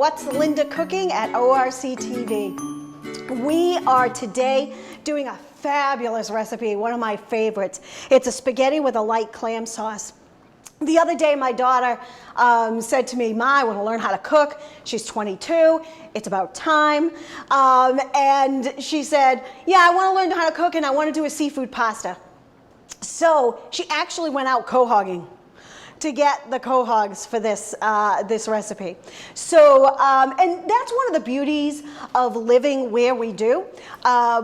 What's Linda Cooking at ORC TV. We are today doing a fabulous recipe, one of my favorites. It's a spaghetti with a light clam sauce. The other day, my daughter said to me, "Ma, I want to learn how to cook." She's 22. It's about time. And she said, "Yeah, I want to learn how to cook and I want to do a seafood pasta." So she actually went out quahogging to get the quahogs for this recipe. So, and that's one of the beauties of living where we do.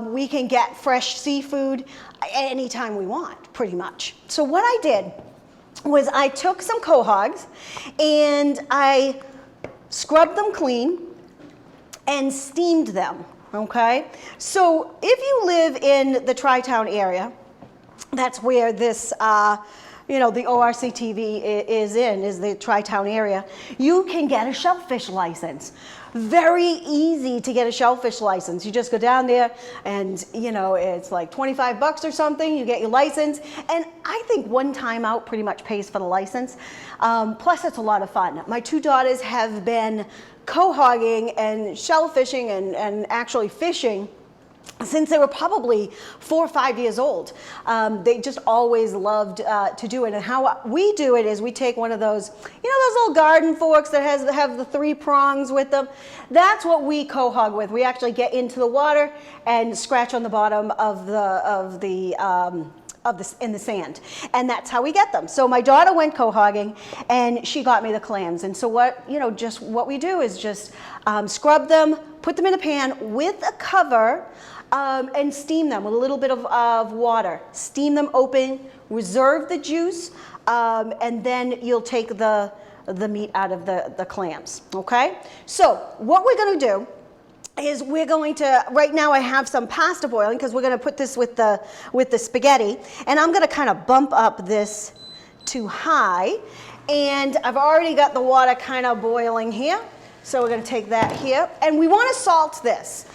We can get fresh seafood anytime we want, pretty much. So what I did was I took some quahogs and I scrubbed them clean and steamed them, okay? So if you live in the Tri-Town area, that's where this, the ORC TV is the Tri-Town area, you can get a shellfish license. Very easy to get a shellfish license. You just go down there and, it's like 25 bucks or something, you get your license. And I think one time out pretty much pays for the license. Plus it's a lot of fun. My two daughters have been quahogging and shellfishing and actually fishing since they were probably 4 or 5 years old. They just always loved to do it. And how we do it is we take one of those, those little garden forks that have the 3 prongs with them. That's what we quahog with. We actually get into the water and scratch on the bottom in the sand, and that's how we get them. So my daughter went quahogging and she got me the clams. And so what we do is just scrub them, put them in a pan with a cover, and steam them with a little bit of water. Steam them open, reserve the juice, and then you'll take the meat out of the clams, okay? So what we're gonna do is we're going to, right now I have some pasta boiling because we're gonna put this with the spaghetti, and I'm gonna kind of bump up this to high, and I've already got the water kind of boiling here. So we're gonna take that here, and we wanna salt this.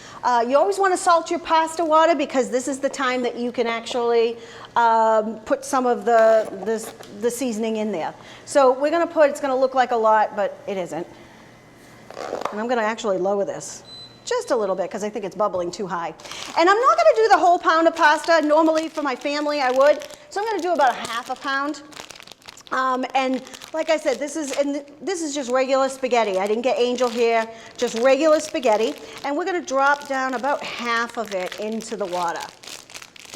You always wanna salt your pasta water because this is the time that you can actually put some of the seasoning in there. So we're gonna it's gonna look like a lot, but it isn't. And I'm gonna actually lower this just a little bit because I think it's bubbling too high. And I'm not gonna do the whole pound of pasta. Normally for my family I would. So I'm gonna do about a half a pound. And like I said, this is just regular spaghetti. I didn't get angel here, just regular spaghetti. And we're gonna drop down about half of it into the water.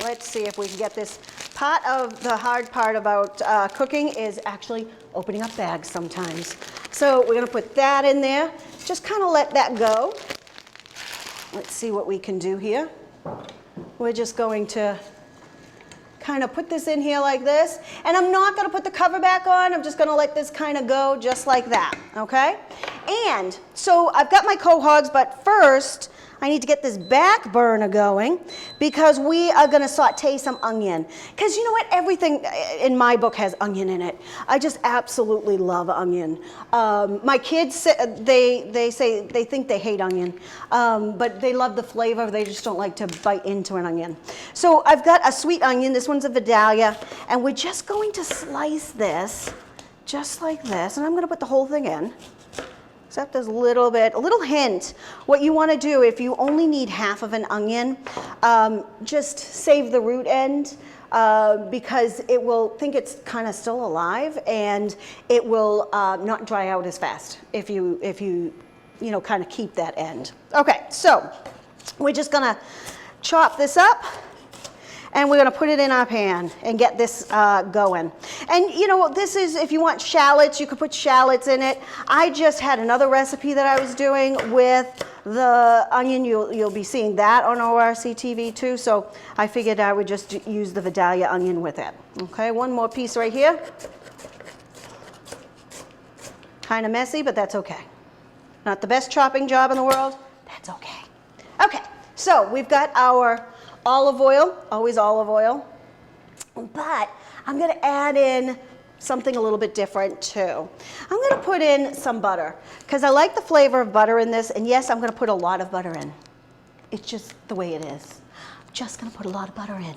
Let's see if we can get this. Part of the hard part about cooking is actually opening up bags sometimes. So we're gonna put that in there. Just kind of let that go. Let's see what we can do here. We're just going to kind of put this in here like this. And I'm not gonna put the cover back on. I'm just gonna let this kind of go just like that, okay? And so I've got my quahogs, but first I need to get this back burner going because we are gonna saute some onion. Because you know what, everything in my book has onion in it. I just absolutely love onion. My kids, they say they think they hate onion, but they love the flavor. They just don't like to bite into an onion. So I've got a sweet onion. This one's a Vidalia, and we're just going to slice this just like this, and I'm gonna put the whole thing in. Except there's a little hint. What you want to do, if you only need half of an onion, just save the root end because it will think it's kind of still alive, and it will not dry out as fast if you kind of keep that end. Okay, so we're just gonna chop this up. And we're gonna put it in our pan and get this going. And this is, if you want shallots, you could put shallots in it. I just had another recipe that I was doing with the onion. You'll be seeing that on ORC TV too. So I figured I would just use the Vidalia onion with it. Okay, one more piece right here. Kind of messy, but that's okay. Not the best chopping job in the world, that's okay. Okay, so we've got our olive oil, always olive oil, but I'm gonna add in something a little bit different too. I'm gonna put in some butter because I like the flavor of butter in this, and yes, I'm gonna put a lot of butter in. It's just the way it is. I'm just gonna put a lot of butter in.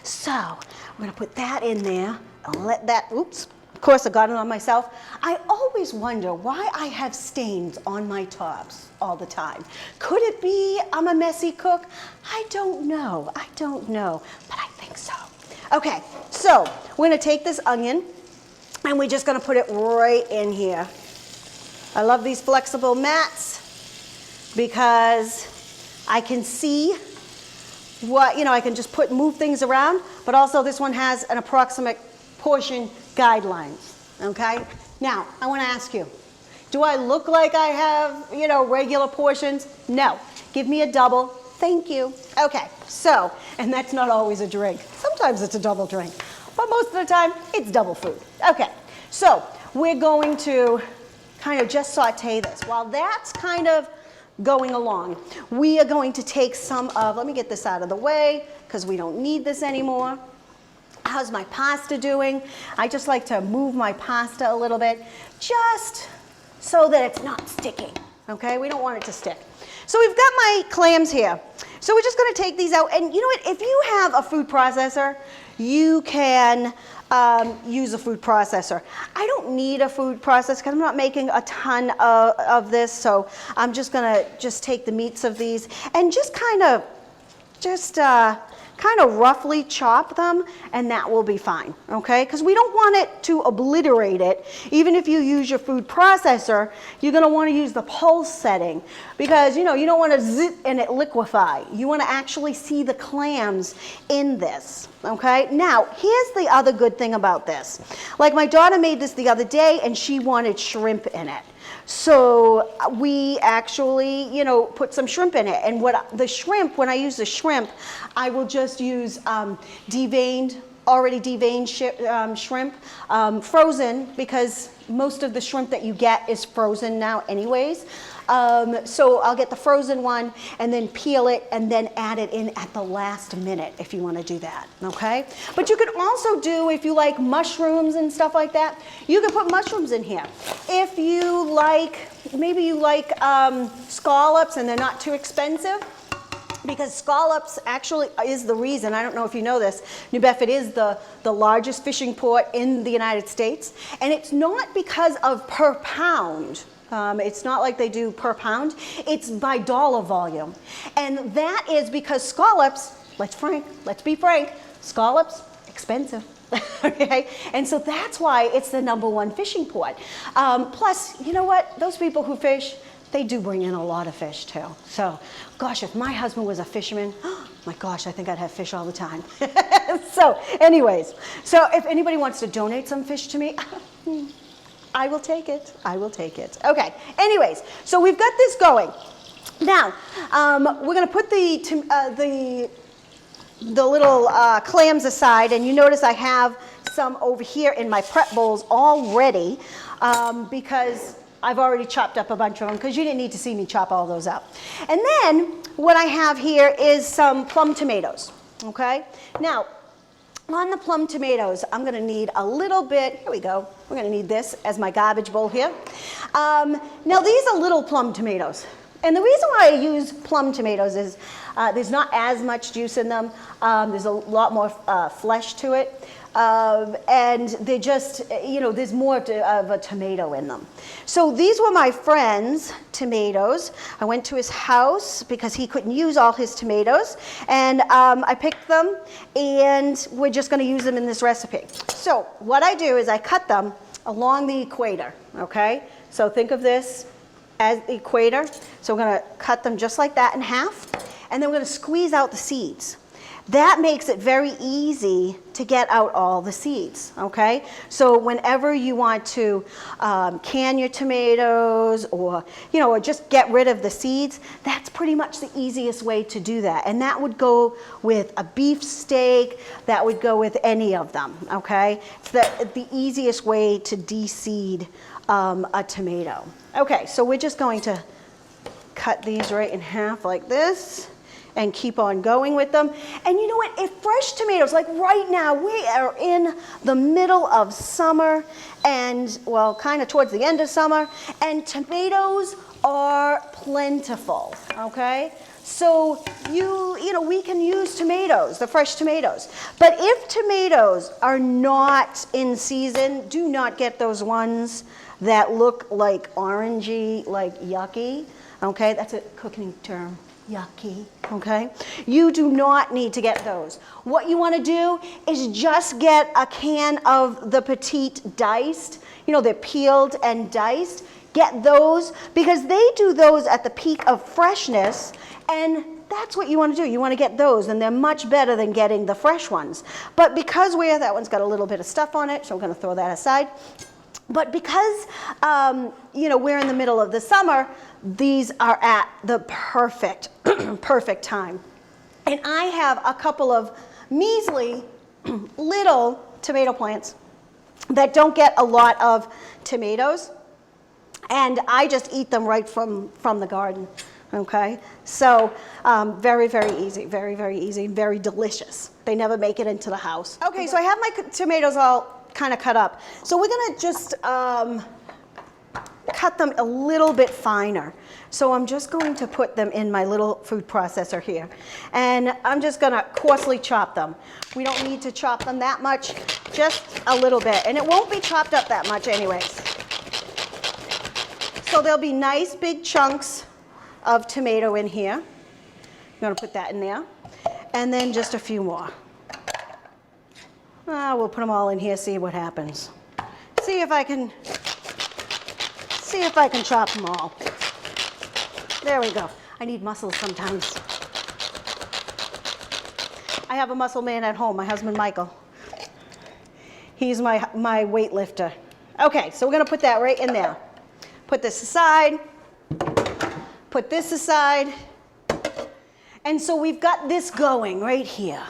So I'm gonna put that in there and let that, Of course, I got it on myself. I always wonder why I have stains on my tops all the time. Could it be I'm a messy cook? I don't know, but I think so. Okay, so we're gonna take this onion and we're just gonna put it right in here. I love these flexible mats because I can see what, I can just move things around, but also this one has an approximate portion guidelines, okay? Now, I want to ask you, do I look like I have, regular portions? No. Give me a double. Thank you. Okay, so, and that's not always a drink. Sometimes it's a double drink, but most of the time, it's double food. Okay, so we're going to kind of just saute this. While that's kind of going along, we are going to take some of, let me get this out of the way, because we don't need this anymore. How's my pasta doing? I just like to move my pasta a little bit, just so that it's not sticking, okay? We don't want it to stick. So we've got my clams here. So we're just gonna take these out, and you know what? If you have a food processor, you can use a food processor. I don't need a food processor because I'm not making a ton of this, so I'm just gonna take the meats of these and just kind of roughly chop them, and that will be fine, okay? Because we don't want it to obliterate it. Even if you use your food processor, you're gonna wanna use the pulse setting because, you don't wanna zit and it liquefy. You wanna actually see the clams in this, okay? Now, here's the other good thing about this. Like my daughter made this the other day and she wanted shrimp in it. So we actually, put some shrimp in it. And when I use the shrimp, I will just use already deveined shrimp, frozen, because most of the shrimp that you get is frozen now anyways. So I'll get the frozen one and then peel it and then add it in at the last minute if you want to do that, okay? But you can also do, if you like mushrooms and stuff like that, you can put mushrooms in here. If you like, maybe you like scallops and they're not too expensive, because scallops actually is the reason, I don't know if you know this, New Bedford is the largest fishing port in the United States, and it's not because of per pound. It's not like they do per pound, it's by dollar volume. And that is because scallops, let's be frank, scallops, expensive. Okay, and so that's why it's the #1 fishing port. Plus, you know what, those people who fish, they do bring in a lot of fish too. So, gosh, if my husband was a fisherman, oh my gosh, I think I'd have fish all the time. So, anyways, so if anybody wants to donate some fish to me, I will take it. Okay, anyways, so we've got this going. Now, we're gonna put the little clams aside, and you notice I have some over here in my prep bowls already because I've already chopped up a bunch of them because you didn't need to see me chop all those up. And then what I have here is some plum tomatoes, okay? Now, on the plum tomatoes, I'm gonna need a little bit, here we go. We're gonna need this as my garbage bowl here. Now these are little plum tomatoes. And the reason why I use plum tomatoes is there's not as much juice in them. There's a lot more flesh to it. And they're just, there's more of a tomato in them. So these were my friend's tomatoes. I went to his house because he couldn't use all his tomatoes. And I picked them, and we're just going to use them in this recipe. So what I do is I cut them along the equator, okay? So think of this as the equator. So we're going to cut them just like that in half. And then we're going to squeeze out the seeds. That makes it very easy to get out all the seeds, okay? So whenever you want to can your tomatoes or just get rid of the seeds, that's pretty much the easiest way to do that. And that would go with a beef steak, that would go with any of them, okay? It's the easiest way to de-seed a tomato. Okay, so we're just going to cut these right in half like this and keep on going with them. And you know what, if fresh tomatoes, like right now, we are in the middle of summer and, well, kind of towards the end of summer, and tomatoes are plentiful, okay? So we can use tomatoes, the fresh tomatoes. But if tomatoes are not in season, do not get those ones that look like orangey, like yucky, okay? That's a cooking term, yucky, okay? You do not need to get those. What you want to do is just get a can of the petite diced, they're peeled and diced. Get those because they do those at the peak of freshness, and that's what you want to do. You want to get those, and they're much better than getting the fresh ones. But because that one's got a little bit of stuff on it, so I'm going to throw that aside. But because, we're in the middle of the summer, these are at the perfect, perfect time. And I have a couple of measly little tomato plants that don't get a lot of tomatoes. And I just eat them right from the garden, okay? So very, very easy, very, very easy, very delicious. They never make it into the house. Okay, so I have my tomatoes all kind of cut up. So we're gonna just cut them a little bit finer. So I'm just going to put them in my little food processor here. And I'm just gonna coarsely chop them. We don't need to chop them that much, just a little bit. And it won't be chopped up that much anyways. So there'll be nice big chunks of tomato in here. I'm going to put that in there. And then just a few more. We'll put them all in here, see what happens. See if I can chop them all. There we go. I need muscles sometimes. I have a muscle man at home, my husband Michael. He's my weightlifter. Okay, so we're going to put that right in there. Put this aside, put this aside, and so we've got this going right here.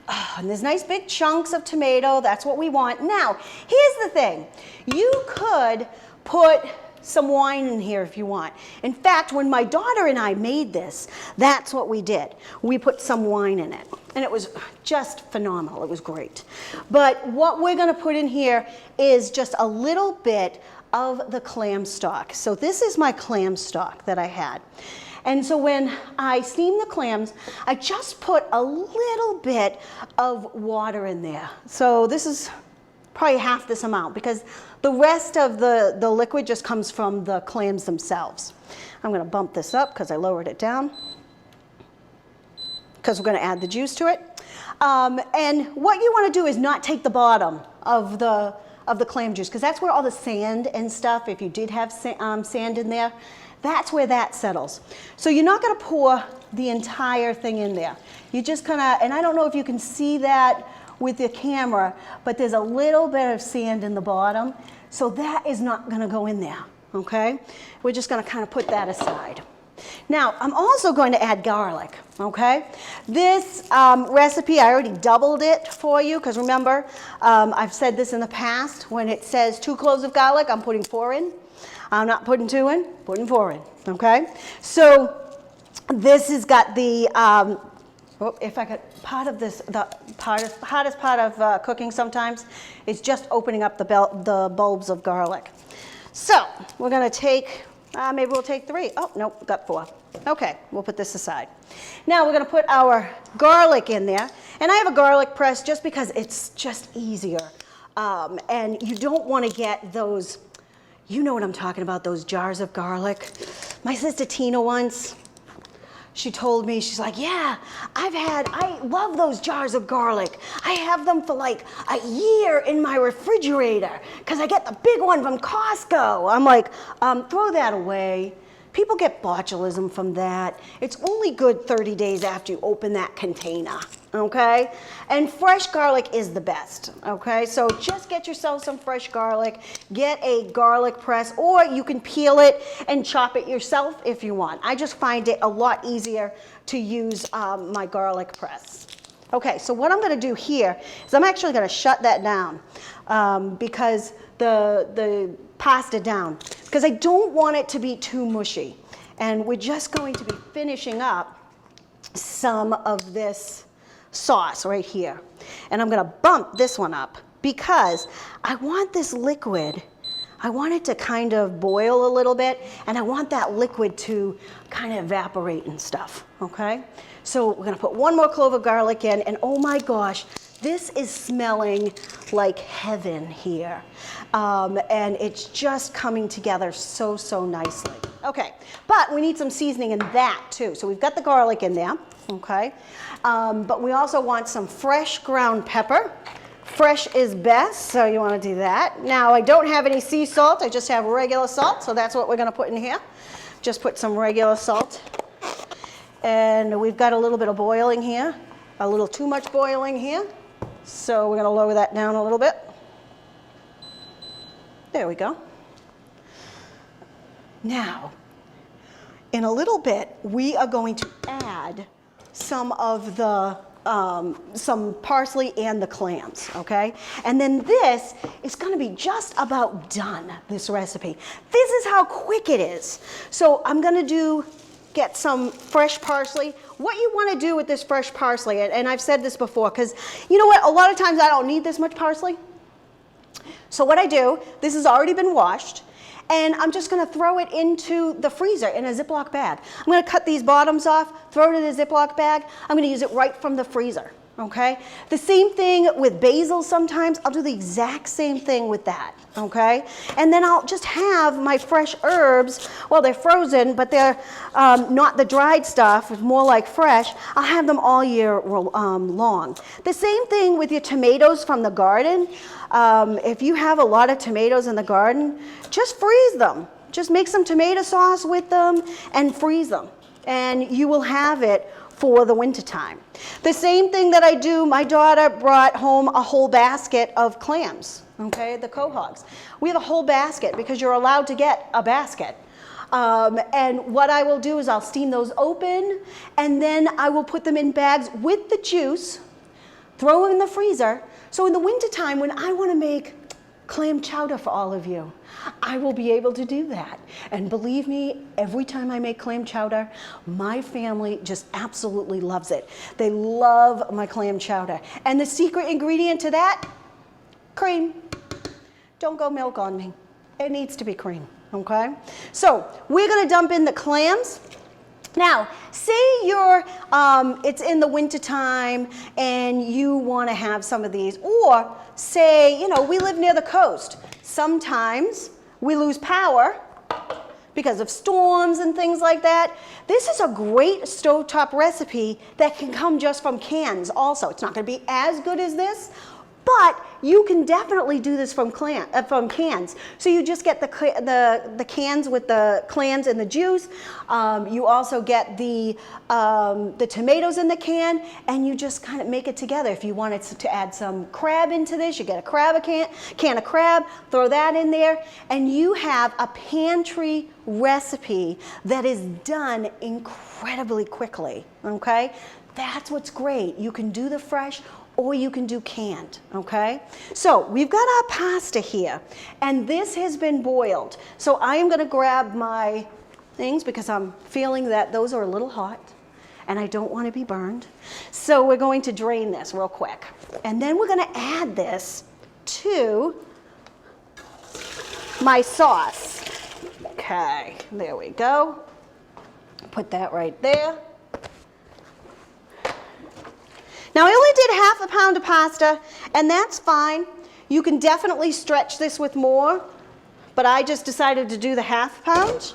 Oh, and there's nice big chunks of tomato, that's what we want. Now, here's the thing. You could put some wine in here if you want. In fact, when my daughter and I made this, that's what we did. We put some wine in it, and it was just phenomenal. It was great. But what we're going to put in here is just a little bit of the clam stock. So this is my clam stock that I had. And so when I steam the clams, I just put a little bit of water in there. So this is probably half this amount because the rest of the liquid just comes from the clams themselves. I'm going to bump this up because I lowered it down because we're going to add the juice to it. And what you want to do is not take the bottom of the clam juice, because that's where all the sand and stuff, if you did have sand in there, that's where that settles. So you're not going to pour the entire thing in there. You just kind of, and I don't know if you can see that with your camera, but there's a little bit of sand in the bottom, so that is not going to go in there, okay? We're just going to kind of put that aside. Now, I'm also going to add garlic, okay? This recipe, I already doubled it for you, because remember, I've said this in the past, when it says 2 cloves of garlic, I'm putting 4 in. I'm not putting 2 in, putting 4 in, okay? So this has got the, if I could, part of this, the hardest part of cooking sometimes is just opening up the bulbs of garlic. So we're going to take, maybe we'll take 3. Oh, nope, got 4. Okay, we'll put this aside. Now we're going to put our garlic in there. And I have a garlic press just because it's just easier. And you don't want to get those, you know what I'm talking about, those jars of garlic. My sister Tina once, she told me, she's like, yeah, I love those jars of garlic. I have them for like a year in my refrigerator because I get the big one from Costco. I'm like, throw that away. People get botulism from that. It's only good 30 days after you open that container, okay? And fresh garlic is the best, okay? So just get yourself some fresh garlic, get a garlic press, or you can peel it and chop it yourself if you want. I just find it a lot easier to use my garlic press. Okay, so what I'm gonna do here is I'm actually gonna shut that down because the pasta down, because I don't want it to be too mushy. And we're just going to be finishing up some of this sauce right here. And I'm gonna bump this one up because I want this liquid I want it to kind of boil a little bit, and I want that liquid to kind of evaporate and stuff, okay? So we're gonna put one more clove of garlic in, and oh my gosh, this is smelling like heaven here. And it's just coming together so, so nicely. Okay, but we need some seasoning in that too. So we've got the garlic in there, okay? But we also want some fresh ground pepper. Fresh is best, so you want to do that. Now, I don't have any sea salt, I just have regular salt, so that's what we're going to put in here. Just put some regular salt. And we've got a little bit of boiling here, a little too much boiling here. So we're going to lower that down a little bit. There we go. Now, in a little bit, we are going to add some of the some parsley and the clams, okay? And then this is gonna be just about done, this recipe. This is how quick it is. So I'm gonna get some fresh parsley. What you wanna do with this fresh parsley, and I've said this before, because you know what, a lot of times I don't need this much parsley. So what I do, this has already been washed, and I'm just gonna throw it into the freezer in a Ziploc bag. I'm gonna cut these bottoms off, throw it in a Ziploc bag. I'm gonna use it right from the freezer, okay? The same thing with basil sometimes. I'll do the exact same thing with that, okay? And then I'll just have my fresh herbs. Well, they're frozen, but they're not the dried stuff, it's more like fresh. I'll have them all year long. The same thing with your tomatoes from the garden. If you have a lot of tomatoes in the garden, just freeze them. Just make some tomato sauce with them and freeze them. And you will have it for the winter time. The same thing that I do, my daughter brought home a whole basket of clams, okay, the quahogs. We have a whole basket because you're allowed to get a basket. And what I will do is I'll steam those open, and then I will put them in bags with the juice, throw them in the freezer. So in the wintertime, when I want to make clam chowder for all of you, I will be able to do that. And believe me, every time I make clam chowder, my family just absolutely loves it. They love my clam chowder. And the secret ingredient to that, cream. Don't go milk on me. It needs to be cream, okay? So we're gonna dump in the clams. Now, say it's in the wintertime and you want to have some of these, or say, we live near the coast. Sometimes we lose power because of storms and things like that. This is a great stovetop recipe that can come just from cans also. It's not going to be as good as this, but you can definitely do this from cans. So you just get the cans with the clams and the juice. You also get the tomatoes in the can, and you just kind of make it together. If you wanted to add some crab into this, you get a can of crab, throw that in there, and you have a pantry recipe that is done incredibly quickly, okay? That's what's great. You can do the fresh, or you can do canned, okay? So we've got our pasta here, and this has been boiled. So I am gonna grab my things because I'm feeling that those are a little hot, and I don't wanna be burned. So we're going to drain this real quick. And then we're gonna add this to my sauce. Okay, there we go. Put that right there. Now I only did half a pound of pasta, and that's fine. You can definitely stretch this with more, but I just decided to do the half pound.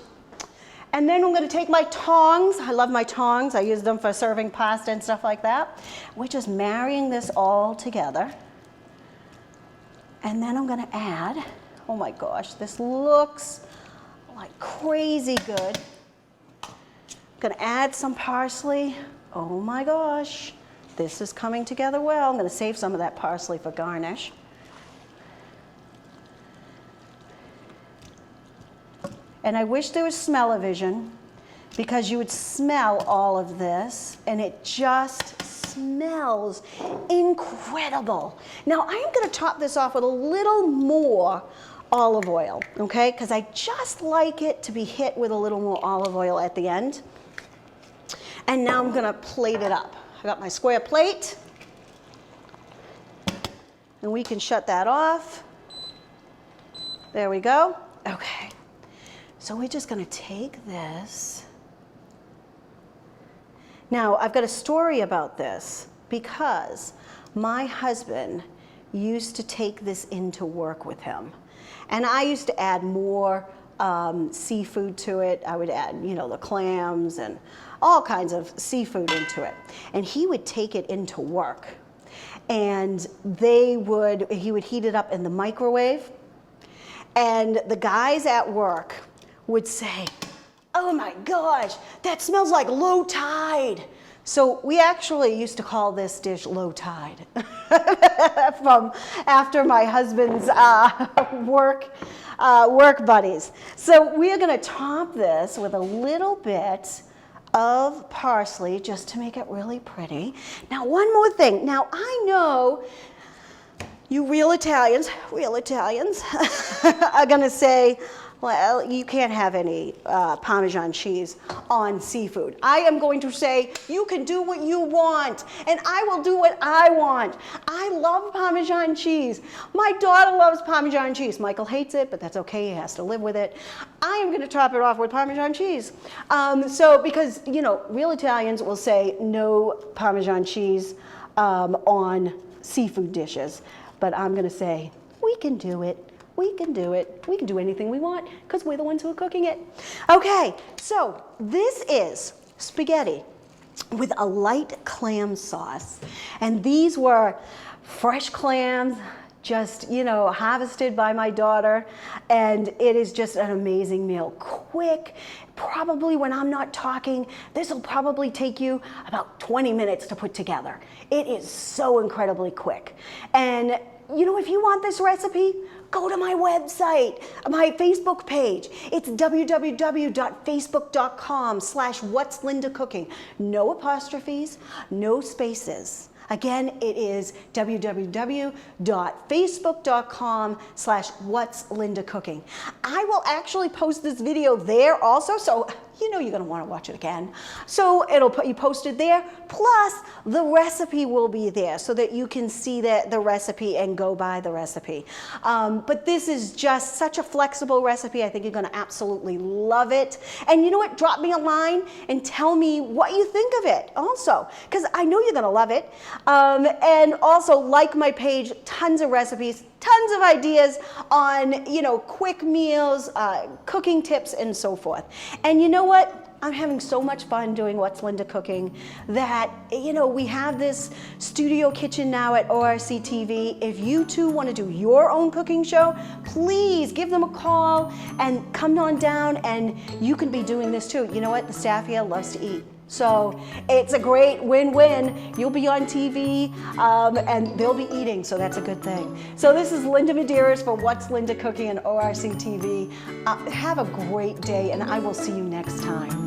And then I'm going to take my tongs. I love my tongs. I use them for serving pasta and stuff like that. We're just marrying this all together. And then I'm going to add, oh my gosh, this looks like crazy good. I'm going to add some parsley. Oh my gosh. This is coming together well. I'm going to save some of that parsley for garnish. And I wish there was smell-o-vision, because you would smell all of this, and it just smells incredible. Now I'm going to top this off with a little more olive oil, okay? Because I just like it to be hit with a little more olive oil at the end. And now I'm going to plate it up. I got my square plate, and we can shut that off. There we go. Okay, so we're just gonna take this. Now, I've got a story about this because my husband used to take this into work with him. And I used to add more seafood to it. I would add, you know, the clams and all kinds of seafood into it. And he would take it into work. And he would heat it up in the microwave. And the guys at work would say, "Oh my gosh, that smells like low tide." So we actually used to call this dish low tide from after my husband's work buddies. So we are going to top this with a little bit of parsley just to make it really pretty. Now, one more thing. Now, I know you real Italians are going to say, well, you can't have any Parmesan cheese on seafood. I am going to say, you can do what you want, and I will do what I want. I love Parmesan cheese. My daughter loves Parmesan cheese. Michael hates it, but that's okay. He has to live with it. I am going to top it off with Parmesan cheese. Because, you know, real Italians will say no Parmesan cheese on seafood dishes, but I'm going to say, we can do it. We can do it. We can do anything we want because we're the ones who are cooking it. Okay, so this is spaghetti with a light clam sauce. And these were fresh clams, just, you know, harvested by my daughter. And it is just an amazing meal. Quick, probably when I'm not talking, this will probably take you about 20 minutes to put together. It is so incredibly quick. And you know, if you want this recipe, go to my website, my Facebook page. It's www.facebook.com/what'slindacooking. No apostrophes, no spaces. Again, it is www.facebook.com/what'slindacooking. I will actually post this video there also, so you know you're going to want to watch it again. So it'll put you posted there. Plus, the recipe will be there so that you can see the recipe and go by the recipe. But this is just such a flexible recipe. I think you're going to absolutely love it. And you know what? Drop me a line and tell me what you think of it also, because I know you're going to love it. And also like my page, tons of recipes, tons of ideas on, you know, quick meals, cooking tips, and so forth. And you know what? I'm having so much fun doing What's Linda Cooking that, you know, we have this studio kitchen now at ORC TV. If you too want to do your own cooking show, please give them a call and come on down and you can be doing this too. You know what? The staff here loves to eat. So it's a great win-win. You'll be on TV and they'll be eating, so that's a good thing. So this is Linda Medeiros for What's Linda Cooking and ORC TV. Have a great day and I will see you next time.